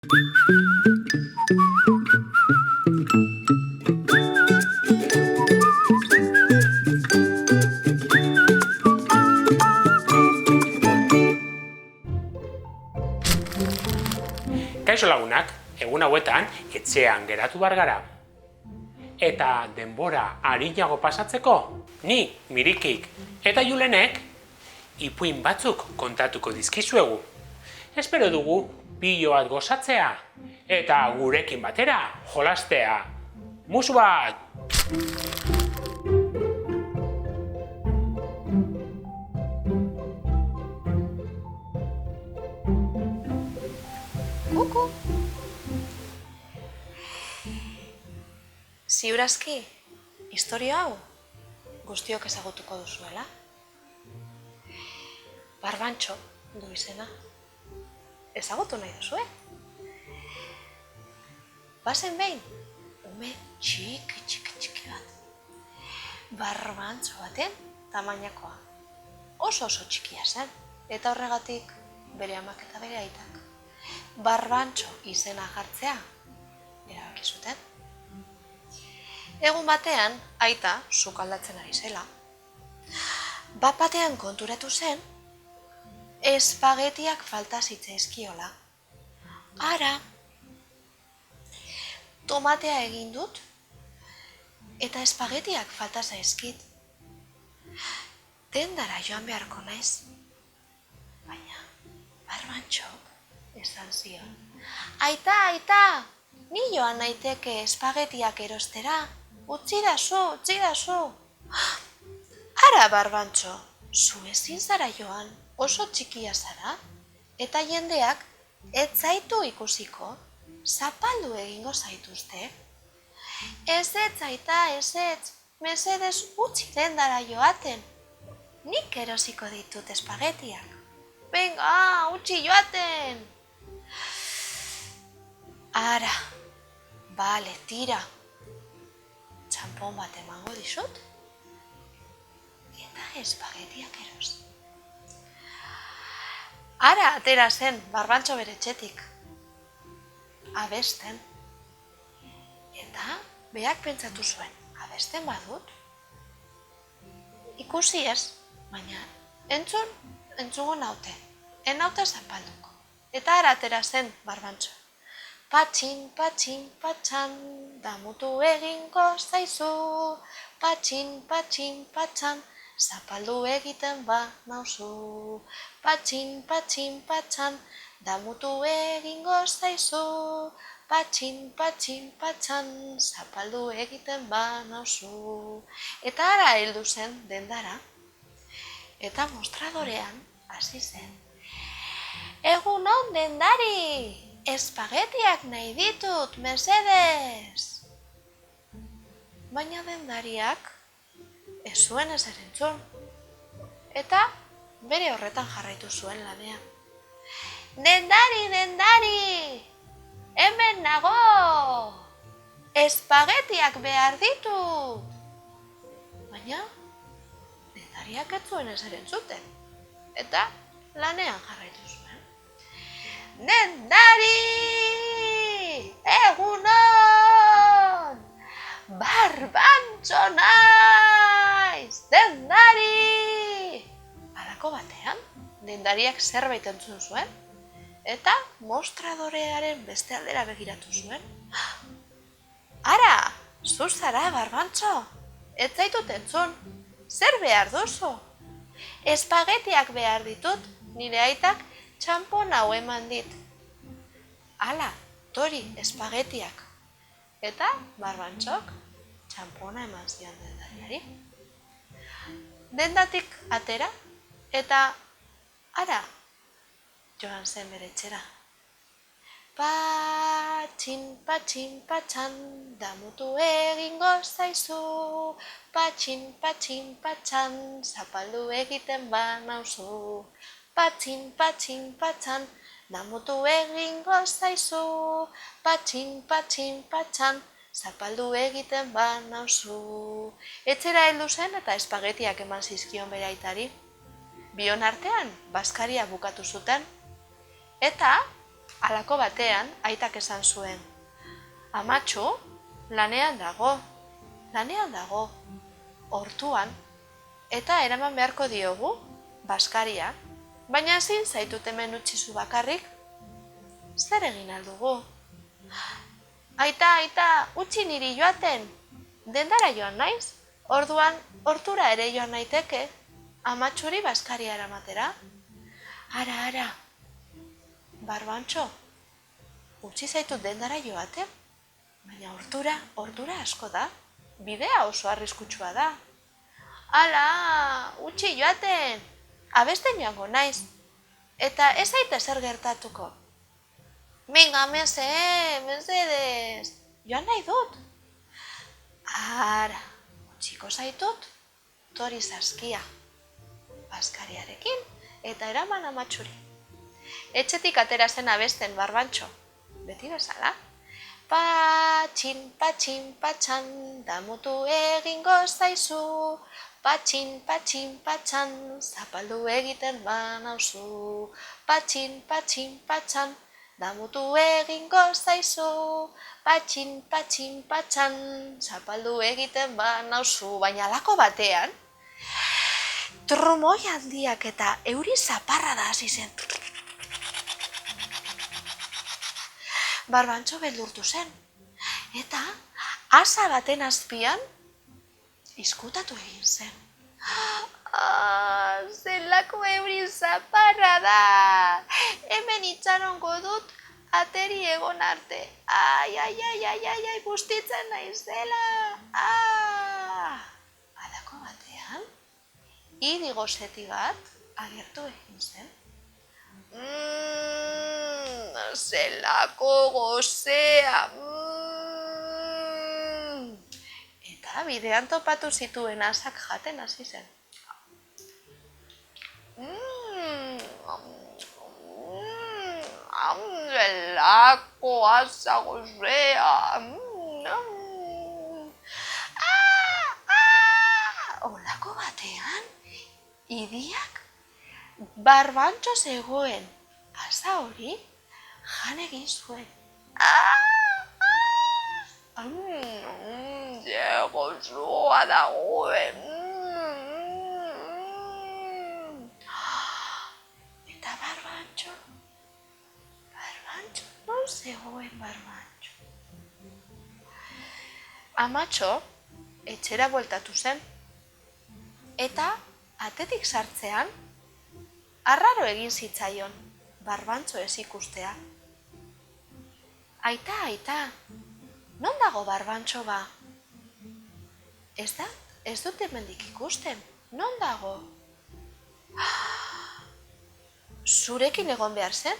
Kaixo lagunak, egun hauetan etxean geratu behar gara. Eta denbora arinago pasatzeko, ni Mirikik eta Julenek ipuin batzuk kontatuko dizkizuegu. Espero dugu pilo bat gozatzea eta gurekin batera jolastea. Musu bat! Kuku. Ziur aski, historia hau guztiok ezagutuko duzuela. Barbantxo du izena. Ezagutu nahi duzue? Bazen behin, ume txiki bat. Barbantxo baten tamainakoa. Oso txikia zen, eta horregatik bere amak eta bere aitak Barbantxo izena jartzea erabaki zuten. Egun batean, aita sukaldatzen ari zela. Bat batean konturatu zen, espagetiak falta zitzaizkiola. Ara, tomatea egin dut, eta espagetiak falta zaizkit. Dendara joan beharko naiz. Baina, Barbantxok esan zion. Aita, ni joan naiteke espagetiak erostera. Utzidazu. Ara, Barbantxo, zu ezin zara joan, oso txikia zara, eta jendeak ez zaitu ikusiko, zapaldu egingo zaituzte. Ez, aita, mesedez utzi dendara joaten. Nik erosiko ditut espagetiak. Venga, utzi joaten! Ara, bale, tira. Txampon bat emango dizut, eta espagetiak eros. Ara, atera zen, Barbantxo bere etxetik. Abesten. Eta, beak pentsatu zuen, abesten badut? Ikusi ez, baina, entzungo naute, enaute zapalduko. Eta ara atera zen, Barbantxo. Patxin, patxan, damutu egingo zaizu. Patxin, patxan, zapaldu egiten ba nauzu. Patxin, patxan, damutu egingo zaizu. Patxin, patxan, zapaldu egiten ba nauzu. Eta ara heldu zen dendara. Eta mostradorean hasi zen. Egun on dendari! Espagetiak nahi ditut, mesedez! Baina dendariak ez zuen ezer entzun. Eta bere horretan jarraitu zuen lanean. Dendari! Hemen nago! Espagetiak behar ditut! Baina dendariak ez zuen ezer entzuten. Eta lanean jarraitu zuen. Dendari! Egunon! Barbantxo naiz! Dendari! Halako batean, dendariak zerbait entzun zuen, eta mostradorearen beste aldera begiratu zuen. Ara, zu zara, Barbantxo! Ez zaitut entzun, zer behar duzu? Espagetiak behar ditut, nire aitak txampon hau eman dit. Hala, tori, espagetiak. Eta Barbantxok txampona eman zion dendariari. Dendatik atera, eta ara, joan zen bere etxera. Patxin, patxan, damutu egingo zaizu. Patxin, patxan, zapaldu egiten ba nauzu. Patxin, patxan, damutu egingo zaizu. Patxin, patxan, zapaldu egiten ba nauzu. Etxera heldu zen eta espagetiak eman zizkion bere aitari. Bion artean, bazkaria bukatu zuten. Eta Halako batean, aitak esan zuen, amatxo, lanean dago, hortuan, eta eraman beharko diogu, baskaria, baina ezin zaitut hemen utzizu bakarrik, zer egin aldugu? Aita, utzi niri joaten, dendara joan naiz, orduan hortura ere joan naiteke, amatxuri baskaria eramatera. Ara, Barbantxo, utzi zaitut dendara joaten, baina hortura asko da, bidea oso arriskutsua da. Ala, utzi joaten, abesten joango naiz, eta ez zaite zer gertatuko. Venga, mesedez, joan nahi dut. Ara, utziko zaitut, tori zaskia, baskariarekin, eta eraman amatxuri. Etxetik atera zen abesten Barbantxo, beti bezala. Patxin, patxan, damutu egingo zaizu. Patxin, patxan, zapaldu egiten banauzu. Patxin, patxan, damutu egingo zaizu. Patxin, patxan, zapaldu egiten banauzu. Baina halako batean, trumoi handiak eta euri zaparra da hasi zen. Barbantxo beldurtu zen, eta asa baten azpian izkutatu egin zen. Zelako euri zaparra da! Hemen itxarongo dut ateri egon arte. Ai, bustitzen naizela! Halako batean, hiri goseti bat agertu egin zen. Zelako gozea! Eta bidean topatu zituen asak jaten hasi zen. Zelako asa gozea! Holako batean, hiriak Barbantxo zegoen asa hori jan egin zuen. Gozoa dagoen. Eta Barbantxo, non zegoen Barbantxo? Amatxo etxera bueltatu zen, eta atetik sartzean, arraro egin zitzaion Barbantxo ez ikustea. Aita, non dago Barbantxo ba? Ez dut hemendik ikusten, non dago? Zurekin egon behar zen,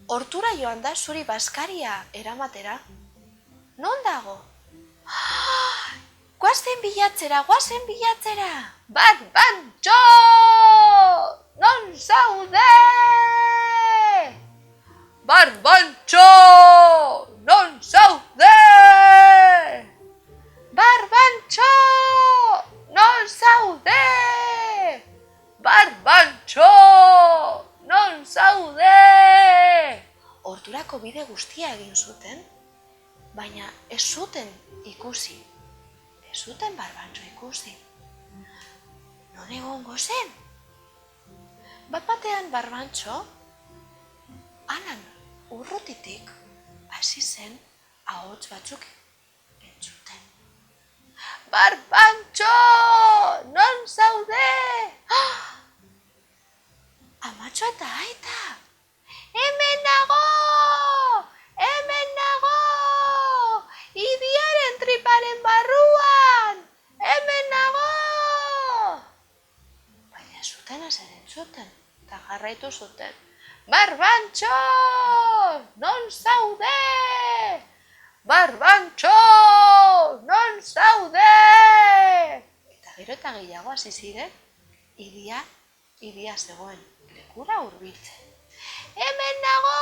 hortura joan da zuri baskaria eramatera. Non dago? Guazen bilatzera! Barbantxo! Non zaude? Barbantxo! Non zaude? Barbantxo! Non zaude? Barbantxo! Non zaude? Horturako bide guztia egin zuten, baina ez zuten ikusi. Ez zuten Barbantxo ikusi. Non egongo zen? Bat-batean Barbantxo, hanan urrutitik hasi zen ahots batzuk entzuten. Barbantxo! Non zaude? Amatxo eta aita! Hemen nago! Idiaren triparen barruan! Hemen nago! Baina zuten ezer entzuten, eta jarraitu zuten. Barbantxo! Non zaude? Barbantxo! Non zaude? Eta gero eta gehiago hasi ziren, idia zegoen lekura hurbiltzen. Hemen nago!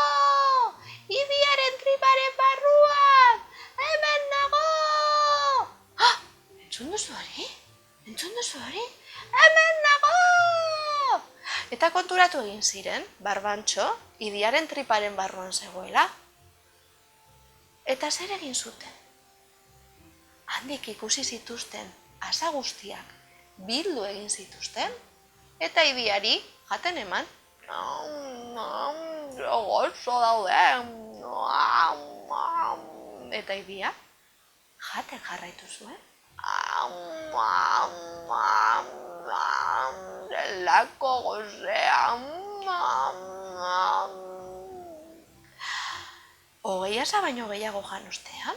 Idiaren triparen barruan! Hemen nago! Entzun duzu hori? Hemen nago! Eta konturatu egin ziren, Barbantxo, idiaren triparen barruan zegoela. Eta zer egin zuten? Handik ikusi zituzten, asa guztiak, bildu egin zituzten, eta idiari jaten eman. Gozo daude. Eta idia jaten jarraitu zuen. Zelako gozea. Hogei asa baino gehiago jan ostean,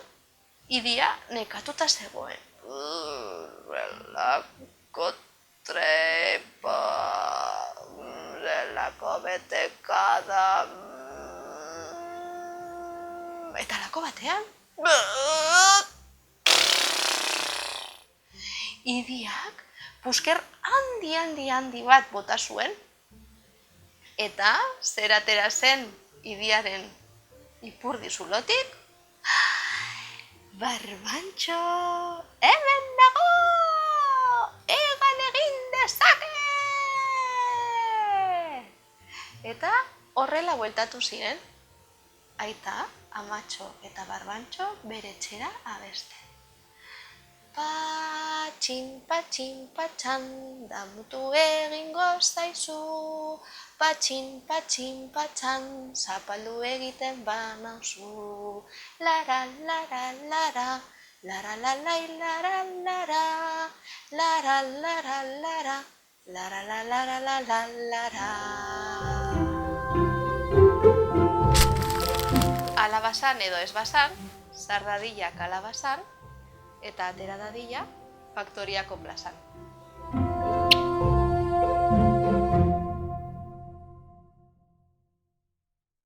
idia nekatuta zegoen. Zelako trepa, zelako betekada. Eta lako batean, idiak pusker handi bat bota zuen, eta zer atera zen idiaren ipurdi zulotik? Barbantxo, hemen dago! Egan egin dezake! Eta horrela bueltatu ziren, aita, amatxo eta Barbantxo bere etxera abesten. Patxin, patxin, patxan, damutu egingo zaizu. Patxin, patxin, patxan, zapaldu egiten banauzu. Lara, lara, lara, lara, lalai, lara, lara, lara, lara, lara, lara, lara, lara, lara. Alabasan edo ez basan, sar dadila kalabasan, eta atera dadila faktoriako plazan.